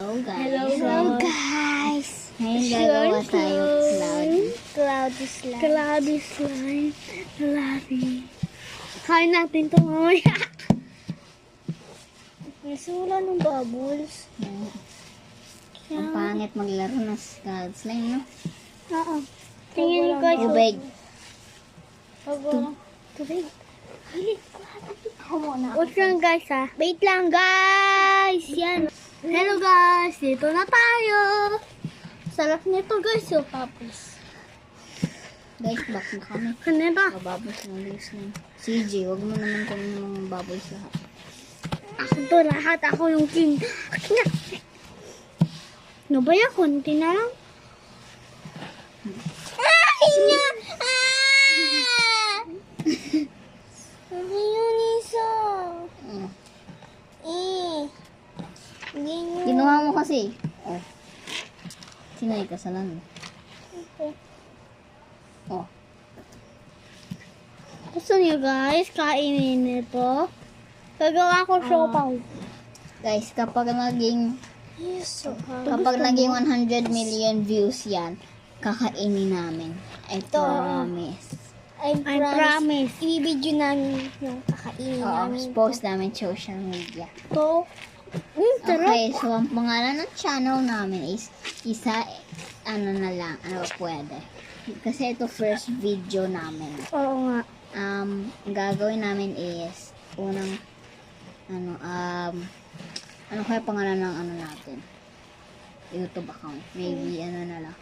Hello guys. Hello guys. Ngayon gagawa tayo Cloudy slime. Cloudy slime. Cloudy. Kain natin ito mamaya. Nasula ng bubbles. Ang pangit maglaro ng cloud slime, no? Oo. Tingin ko ito. Tubig. Tubig. Hilit. Wait lang guys ha. Wait lang guys. Yan. Hello guys. Dito na tayo. Sarap nito guys. So tapos. Guys, back na kami. Kanina. Mababos ng leaves na. CJ, wag mo naman kung mga bubbles lahat. Ako to lahat. Ako yung king. Ano ba yan? Kunti na lang. Ay niya! Ang yun isa. Ginawa mo kasi. Oh. Sinay ka sa lano. Okay. Oh. Gusto niyo guys, kainin ito. Gagawa ko siopaw. Guys, kapag naging Yes, kapag naging 100 million views yan, kakainin namin. I promise. I promise. I-video namin yung kakainin Oo, namin. post namin sa social media. Ito. Sarap. Okay, so ang pangalan ng channel namin is ano na lang, ano pwede. Kasi ito first video namin. Oo nga. Ang gagawin namin is unang ano kaya pangalan ng ano natin? YouTube account. Maybe ano na lang.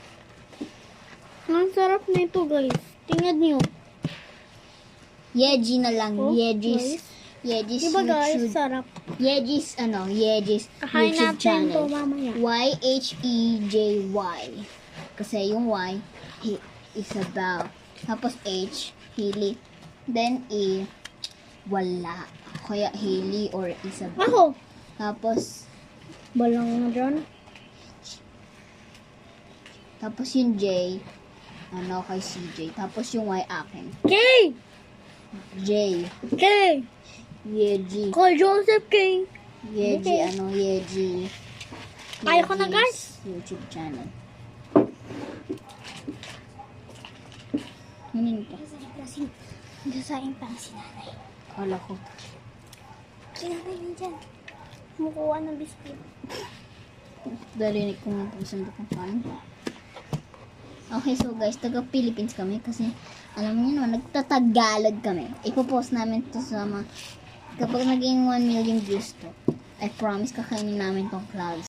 Ang sarap nito guys. Tingnan niyo. Yeji na lang. Oh, Yeji's Diba guys, YouTube. sarap. Yeji's Kakain YouTube natin channel. to mamaya. YHEJY. Kasi yung Y, Isabel. Tapos H, Hili. Then E, wala. Kaya Hili or Isabel. Ako. Tapos, Balang na dyan. tapos yung J, ano kay CJ. Tapos yung Y akin. K! J, K! Yeji. Call Joseph K! Yeji, Okay. Yeji. Kaya ko na, Yeji's YouTube channel. Hinin pa. Gasain pa si nanay. Kala ko. Si nanay na dyan. Kumukuha ng biscuit. Darinig ko nga kung saan ko kain. Okay, so guys, taga Philippines kami kasi alam niyo naman, nagtatagalog kami. Ipopost namin to sa mga kapag naging 1 million views to. I promise kakainin namin tong clouds.